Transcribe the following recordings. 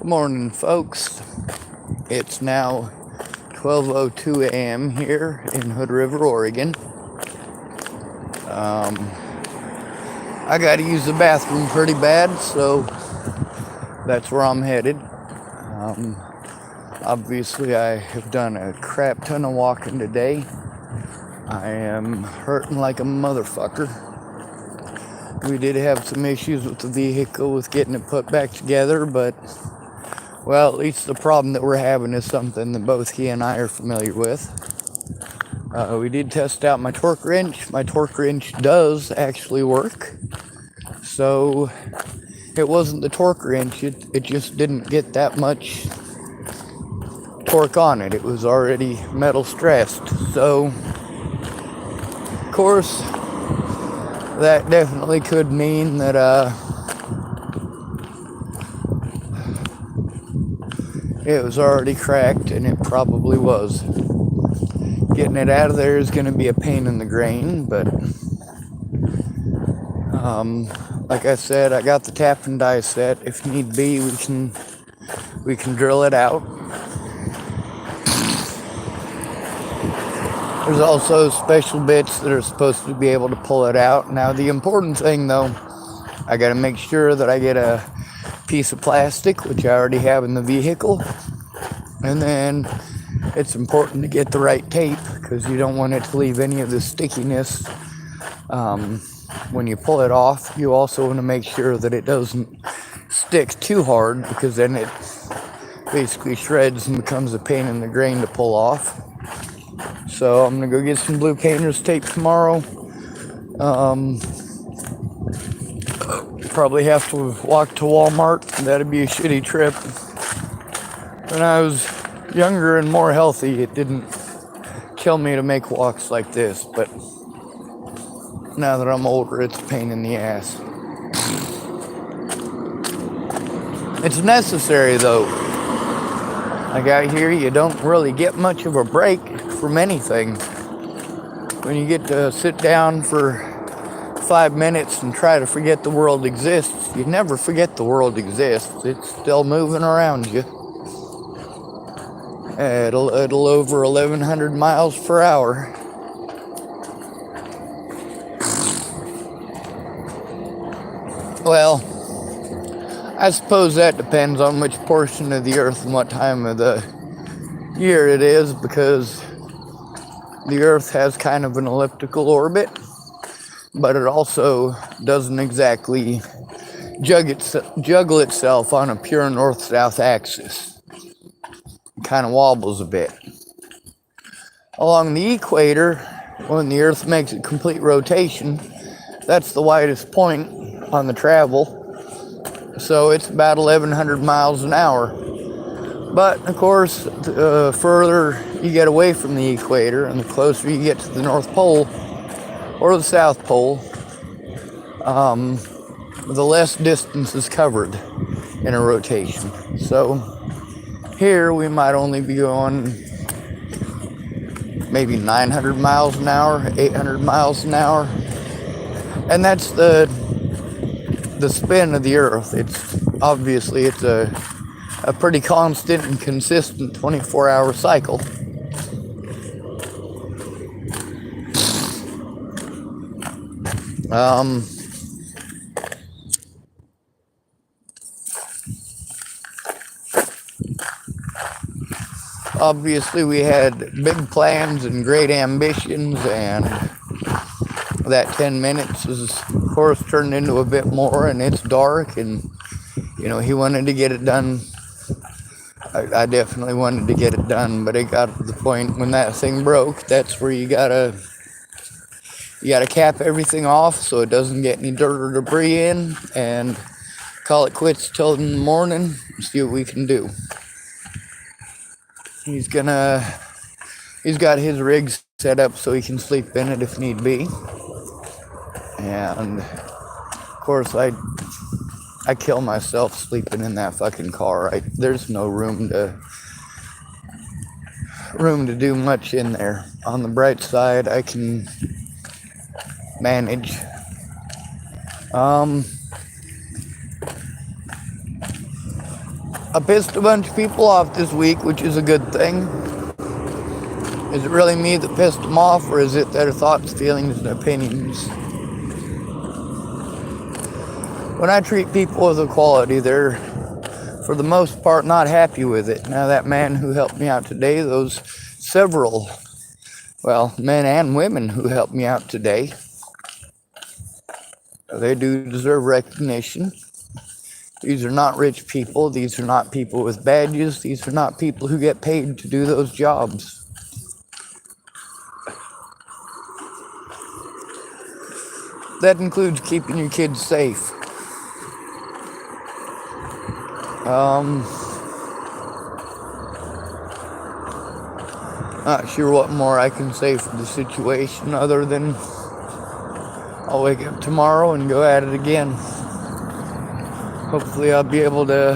Good morning, folks. It's now 12:02 a.m. here in Hood River, Oregon. I got to use the bathroom pretty bad, so that's where I'm headed. Obviously, I have done a crap ton of walking today. I am hurting like a motherfucker. We did have some issues with the vehicle with getting it put back together, but well, at least the problem that we're having is something that both he and I are familiar with. We did test out my torque wrench. My torque wrench does actually work. So it wasn't the torque wrench, it just didn't get that much torque on it. It was already metal stressed. So, of course, that definitely could mean that it was already cracked, and it probably was. Getting it out of there is going to be a pain in the grain, but like I said, I got the tap and die set. If need be, we can drill it out. There's also special bits that are supposed to be able to pull it out. Now, the important thing, though, I got to make sure that I get a piece of plastic, which I already have in the vehicle. And then it's important to get the right tape, because you don't want it to leave any of the stickiness when you pull it off. You also want to make sure that it doesn't stick too hard, because then it basically shreds and becomes a pain in the grain to pull off. So I'm gonna go get some blue painter's tape tomorrow. Probably have to walk to Walmart. That'd be a shitty trip. When I was younger and more healthy, it didn't kill me to make walks like this, but now that I'm older, it's a pain in the ass. It's necessary, though. Like out here, you don't really get much of a break from anything. When you get to sit down for 5 minutes and try to forget the world exists, you never forget the world exists. It's still moving around you at a little over 1,100 miles per hour. Well, I suppose that depends on which portion of the earth and what time of the year it is, because the earth has kind of an elliptical orbit, but it also doesn't exactly juggle itself on a pure north-south axis. It kind of wobbles a bit. Along the equator, when the earth makes a complete rotation, that's the widest point on the travel. So it's about 1,100 miles an hour. But, of course, the further you get away from the equator and the closer you get to the North Pole or the South Pole, the less distance is covered in a rotation. So here we might only be going maybe 900 miles an hour, 800 miles an hour. And that's the spin of the earth. It's obviously a pretty constant and consistent 24-hour cycle. Obviously, we had big plans and great ambitions, and that 10 minutes is, of course, turned into a bit more, and it's dark, and, you know, he wanted to get it done. I definitely wanted to get it done, but it got to the point when that thing broke. That's where you gotta cap everything off so it doesn't get any dirt or debris in, and call it quits till in the morning and see what we can do. He's got his rig set up so he can sleep in it if need be. And of course I kill myself sleeping in that fucking car. There's no room to do much in there. On the bright side, I can manage. I pissed a bunch of people off this week, which is a good thing. Is it really me that pissed them off, or is it their thoughts, feelings, and opinions? When I treat people with equality, they're, for the most part, not happy with it. Now, that man who helped me out today, those several, well, men and women who helped me out today, they do deserve recognition. These are not rich people. These are not people with badges. These are not people who get paid to do those jobs. That includes keeping your kids safe. Not sure what more I can say for the situation other than I'll wake up tomorrow and go at it again. Hopefully I'll be able to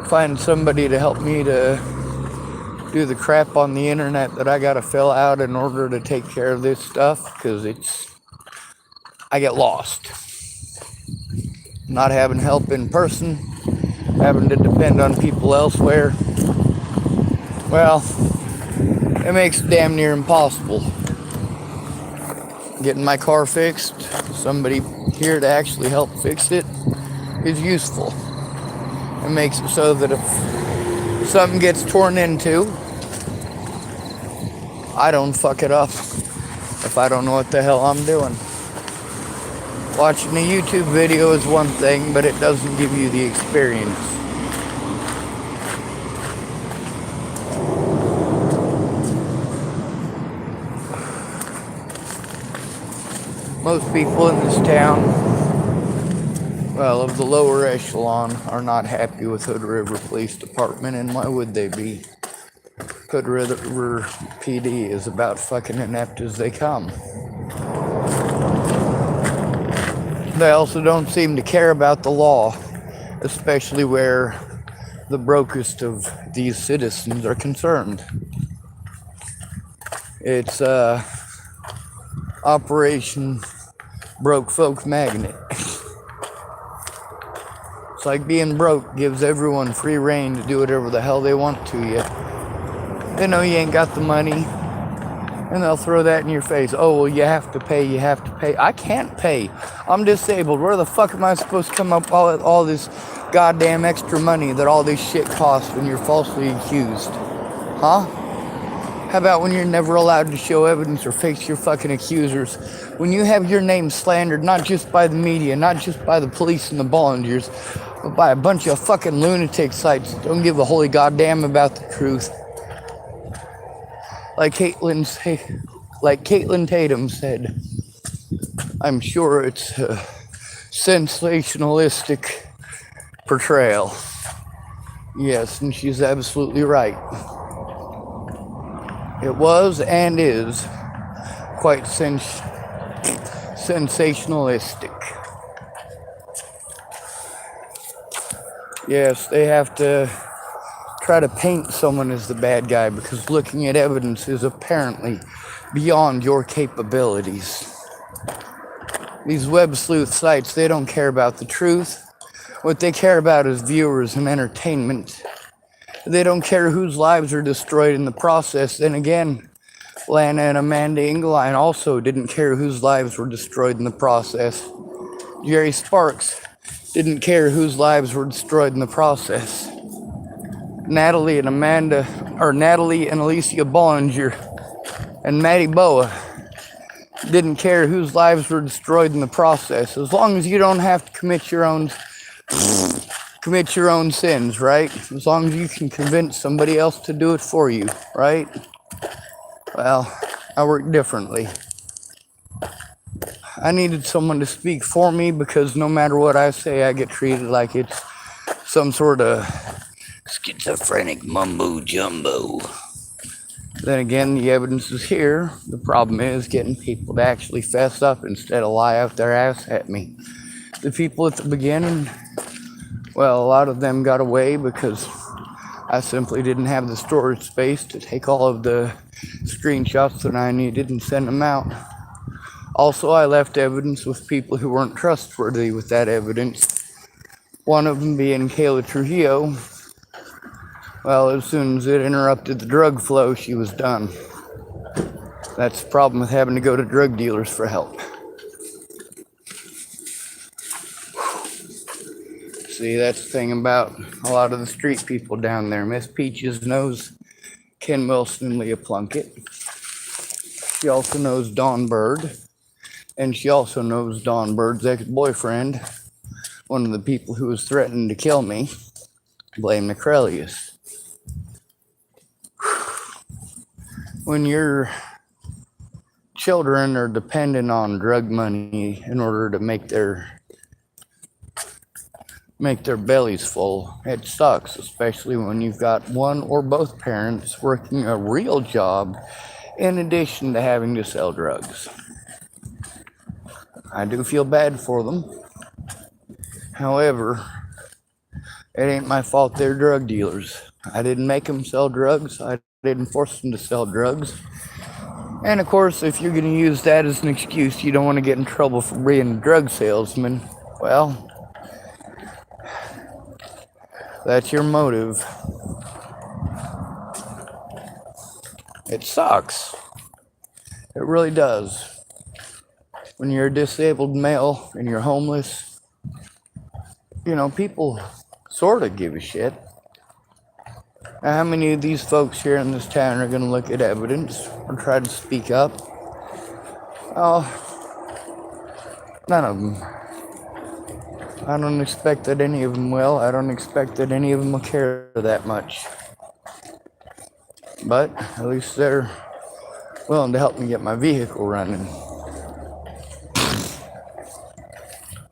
find somebody to help me to do the crap on the internet that I gotta fill out in order to take care of this stuff, because I get lost. Not having help in person, having to depend on people elsewhere, well, it makes it damn near impossible. Getting my car fixed, somebody here to actually help fix it, is useful. It makes it so that if something gets torn into, I don't fuck it up if I don't know what the hell I'm doing. Watching a YouTube video is one thing, but it doesn't give you the experience. Most people in this town, well, of the lower echelon, are not happy with Hood River Police Department, and why would they be? Hood River PD is about fucking inept as they come. They also don't seem to care about the law, especially where the brokest of these citizens are concerned. It's Operation Broke Folk Magnet. It's like being broke gives everyone free rein to do whatever the hell they want to you. They know you ain't got the money, and they'll throw that in your face. Oh, well, you have to pay, you have to pay. I can't pay. I'm disabled. Where the fuck am I supposed to come up with all this goddamn extra money that all this shit costs when you're falsely accused? Huh? How about when you're never allowed to show evidence or face your fucking accusers? When you have your name slandered, not just by the media, not just by the police and the volunteers, but by a bunch of fucking lunatic sites that don't give a holy goddamn about the truth. Like Caitlin Tatum said, I'm sure it's a sensationalistic portrayal. Yes, and she's absolutely right. It was and is quite sensationalistic. Yes, they have to try to paint someone as the bad guy because looking at evidence is apparently beyond your capabilities. These web sleuth sites, they don't care about the truth. What they care about is viewers and entertainment. They don't care whose lives are destroyed in the process. Then again, Lana and Amanda Engeline also didn't care whose lives were destroyed in the process. Jerry Sparks didn't care whose lives were destroyed in the process. Natalie and Alicia Bollinger and Maddie Boa didn't care whose lives were destroyed in the process. As long as you don't have to commit your own sins, right? As long as you can convince somebody else to do it for you, right? Well, I work differently. I needed someone to speak for me because no matter what I say, I get treated like it's some sort of schizophrenic mumbo jumbo. Then again, the evidence is here. The problem is getting people to actually fess up instead of lie out their ass at me. The people at the beginning, well, a lot of them got away because I simply didn't have the storage space to take all of the screenshots that I needed and send them out. Also, I left evidence with people who weren't trustworthy with that evidence. One of them being Kayla Trujillo, Well, as soon as it interrupted the drug flow, she was done. That's the problem with having to go to drug dealers for help. See, that's the thing about a lot of the street people down there. Miss Peaches knows Ken Wilson and Leah Plunkett. She also knows Don Bird. And she also knows Don Bird's ex-boyfriend, one of the people who was threatening to kill me, Blaine McCrelius. When your children are dependent on drug money in order to make their bellies full, it sucks, especially when you've got one or both parents working a real job in addition to having to sell drugs. I do feel bad for them. However, it ain't my fault they're drug dealers. I didn't make them sell drugs. I didn't force them to sell drugs. And of course, if you're going to use that as an excuse, you don't want to get in trouble for being a drug salesman. Well, that's your motive. It sucks. It really does. When you're a disabled male and you're homeless, you know, people sort of give a shit. Now, how many of these folks here in this town are going to look at evidence or try to speak up? Oh, none of them. I don't expect that any of them will. I don't expect that any of them will care that much. But at least they're willing to help me get my vehicle running.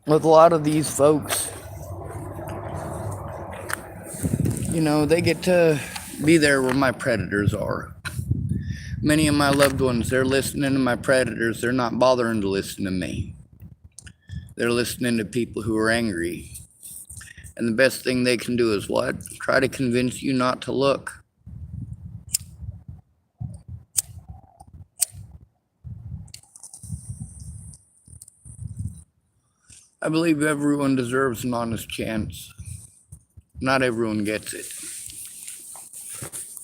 With a lot of these folks, you know, they get to be there where my predators are. Many of my loved ones, they're listening to my predators. They're not bothering to listen to me. They're listening to people who are angry. And the best thing they can do is what? Try to convince you not to look. I believe everyone deserves an honest chance. Not everyone gets it.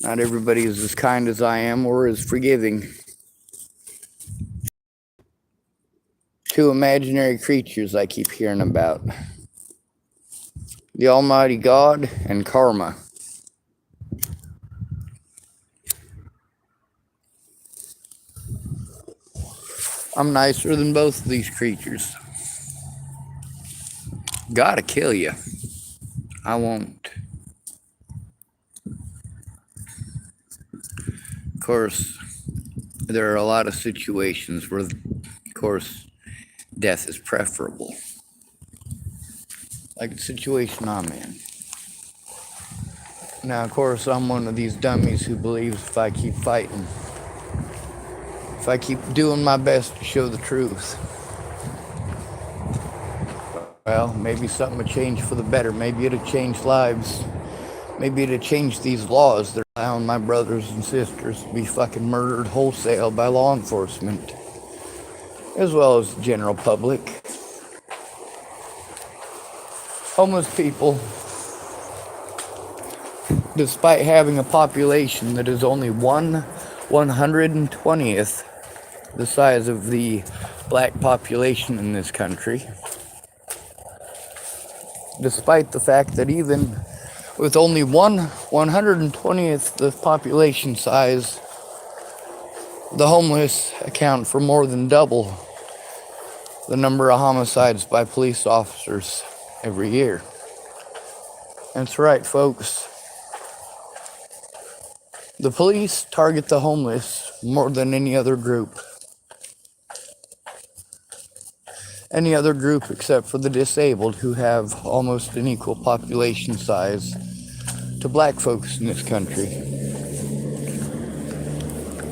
Not everybody is as kind as I am or as forgiving. Two imaginary creatures I keep hearing about. The Almighty God and karma. I'm nicer than both of these creatures. Gotta kill you. I won't. Of course, there are a lot of situations where, of course, death is preferable. Like the situation I'm in. Now, of course, I'm one of these dummies who believes if I keep fighting, if I keep doing my best to show the truth, well, maybe something would change for the better. Maybe it'd change lives. Maybe it'd change these laws that allow my brothers and sisters to be fucking murdered wholesale by law enforcement, as well as the general public. Homeless people, despite having a population that is only 1/120th the size of the black population in this country, despite the fact that even with only 1/120th the population size, the homeless account for more than double the number of homicides by police officers every year. That's right, folks. The police target the homeless more than any other group. Any other group except for the disabled, who have almost an equal population size to black folks in this country.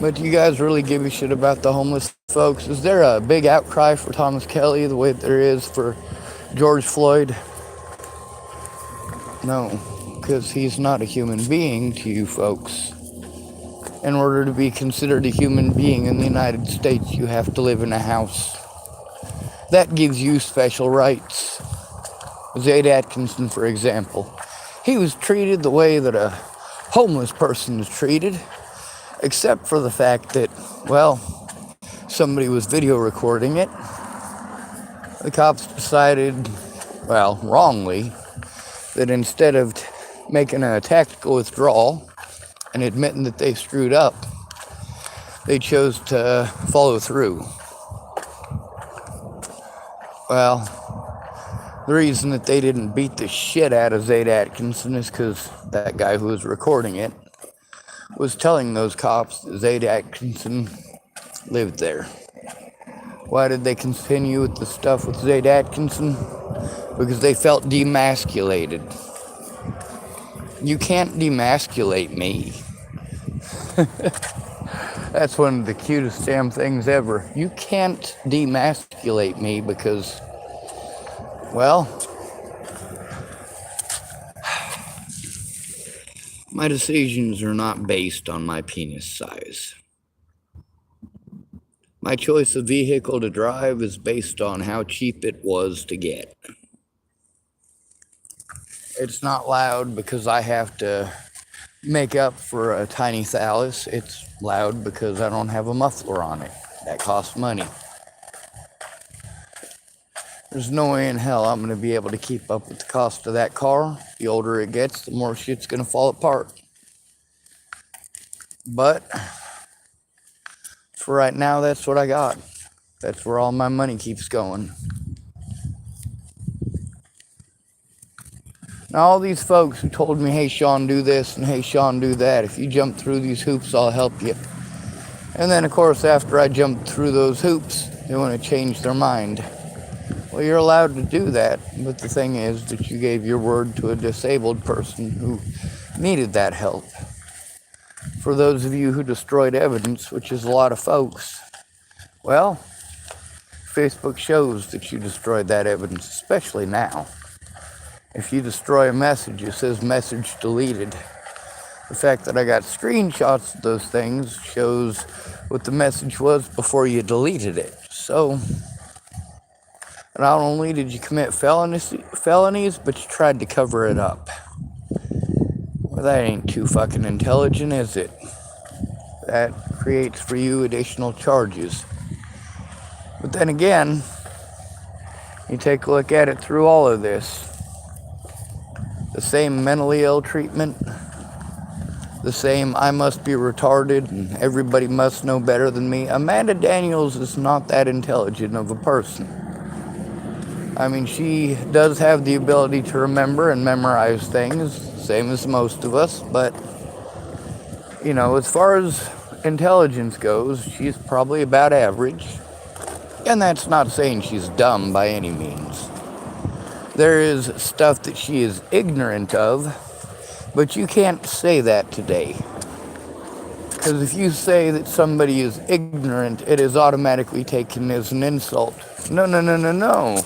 But do you guys really give a shit about the homeless folks? Is there a big outcry for Thomas Kelly the way there is for George Floyd? No, because he's not a human being to you folks. In order to be considered a human being in the United States, you have to live in a house. That gives you special rights. Zaid Atkinson, for example. He was treated the way that a homeless person is treated, except for the fact that, well, somebody was video recording it. The cops decided, well, wrongly, that instead of making a tactical withdrawal and admitting that they screwed up, they chose to follow through. Well, the reason that they didn't beat the shit out of Zayd Atkinson is because that guy who was recording it was telling those cops that Zayd Atkinson lived there. Why did they continue with the stuff with Zayd Atkinson? Because they felt demasculated. You can't demasculate me. That's one of the cutest damn things ever. You can't demasculate me because, well, my decisions are not based on my penis size. My choice of vehicle to drive is based on how cheap it was to get. It's not loud because I have to make up for a tiny phallus. It's loud because I don't have a muffler on it. That costs money. There's no way in hell I'm going to be able to keep up with the cost of that car. The older it gets, the more shit's going to fall apart. But for right now, that's what I got. That's where all my money keeps going. Now, all these folks who told me, hey, Sean, do this, and hey, Sean, do that. If you jump through these hoops, I'll help you. And then, of course, after I jump through those hoops, they want to change their mind. Well, you're allowed to do that, but the thing is that you gave your word to a disabled person who needed that help. For those of you who destroyed evidence, which is a lot of folks, well, Facebook shows that you destroyed that evidence, especially now. If you destroy a message, it says message deleted. The fact that I got screenshots of those things shows what the message was before you deleted it. So, not only did you commit felonies, but you tried to cover it up. Well, that ain't too fucking intelligent, is it? That creates for you additional charges. But then again, you take a look at it through all of this. The same mentally ill treatment, the same I must be retarded and everybody must know better than me. Amanda Daniels is not that intelligent of a person. I mean, she does have the ability to remember and memorize things, same as most of us, but, you know, as far as intelligence goes, she's probably about average. And that's not saying she's dumb by any means. There is stuff that she is ignorant of, but you can't say that today. Because if you say that somebody is ignorant, it is automatically taken as an insult. No, no, no, no, no.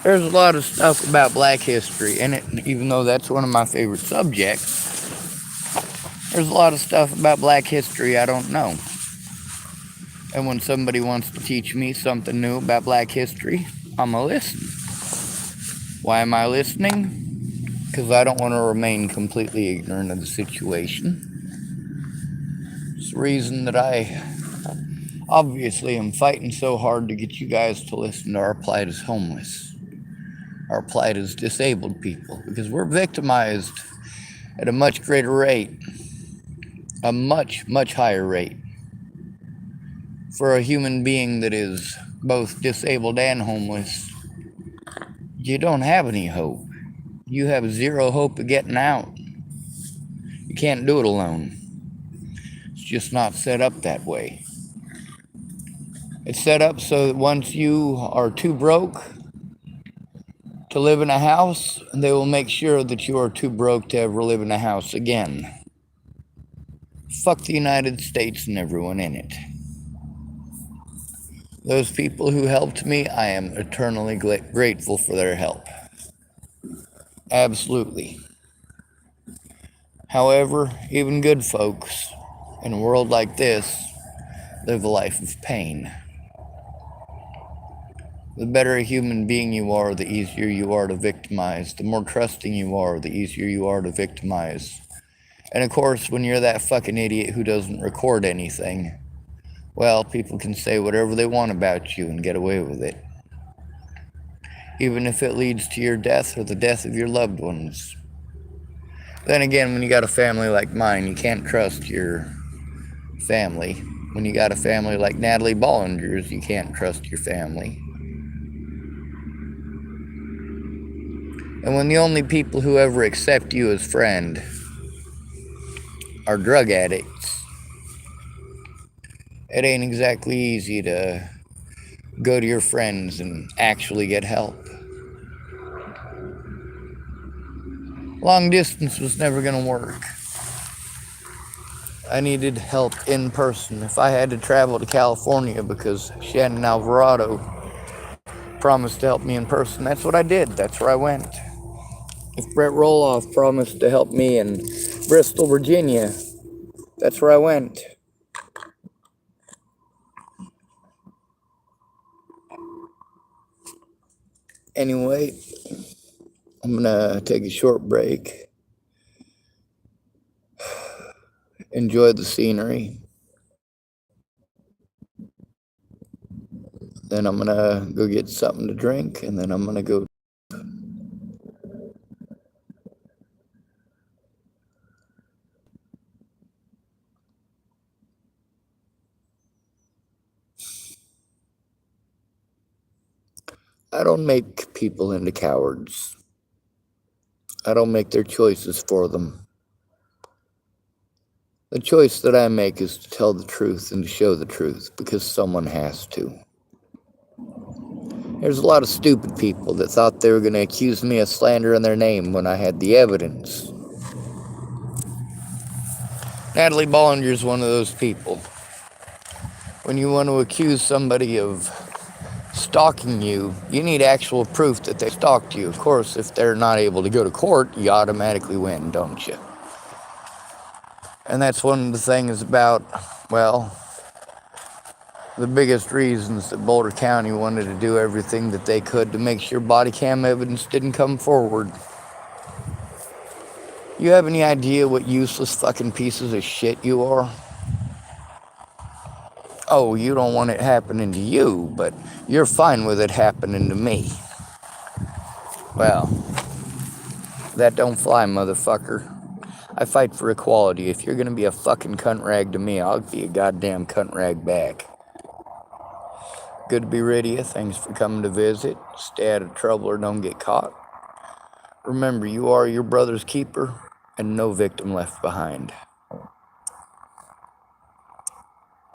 There's a lot of stuff about Black history in it, even though that's one of my favorite subjects. There's a lot of stuff about Black history I don't know. And when somebody wants to teach me something new about Black history, I'm gonna listen. Why am I listening? Because I don't want to remain completely ignorant of the situation. It's the reason that I obviously am fighting so hard to get you guys to listen to our plight as homeless, our plight as disabled people, because we're victimized at a much greater rate, a much, much higher rate. For a human being that is both disabled and homeless, you don't have any hope. You have zero hope of getting out. You can't do it alone. It's just not set up that way. It's set up so that once you are too broke to live in a house, they will make sure that you are too broke to ever live in a house again. Fuck the United States and everyone in it. Those people who helped me, I am eternally grateful for their help. Absolutely. However, even good folks in a world like this live a life of pain. The better a human being you are, the easier you are to victimize. The more trusting you are, the easier you are to victimize. And of course, when you're that fucking idiot who doesn't record anything, well, people can say whatever they want about you and get away with it. Even if it leads to your death or the death of your loved ones. Then again, when you got a family like mine, you can't trust your family. When you got a family like Natalie Bollinger's, you can't trust your family. And when the only people who ever accept you as friend are drug addicts, it ain't exactly easy to go to your friends and actually get help. Long distance was never going to work. I needed help in person. If I had to travel to California because Shannon Alvarado promised to help me in person, that's what I did. That's where I went. If Brett Roloff promised to help me in Bristol, Virginia, that's where I went. Anyway, I'm gonna take a short break. Enjoy the scenery. Then I'm gonna go get something to drink, and then I'm gonna go. I don't make people into cowards. I don't make their choices for them. The choice that I make is to tell the truth and to show the truth because someone has to. There's a lot of stupid people that thought they were going to accuse me of slandering their name when I had the evidence. Natalie Bollinger's one of those people. When you want to accuse somebody of stalking you, you need actual proof that they stalked you. Of course, if they're not able to go to court, you automatically win, don't you? And that's one of the things about, well, the biggest reasons that Boulder County wanted to do everything that they could to make sure body cam evidence didn't come forward. You have any idea what useless fucking pieces of shit you are? Oh, you don't want it happening to you, but you're fine with it happening to me. Well, that don't fly, motherfucker. I fight for equality. If you're gonna be a fucking cunt rag to me, I'll be a goddamn cunt rag back. Good to be rid of you. Thanks for coming to visit. Stay out of trouble or don't get caught. Remember, you are your brother's keeper and no victim left behind.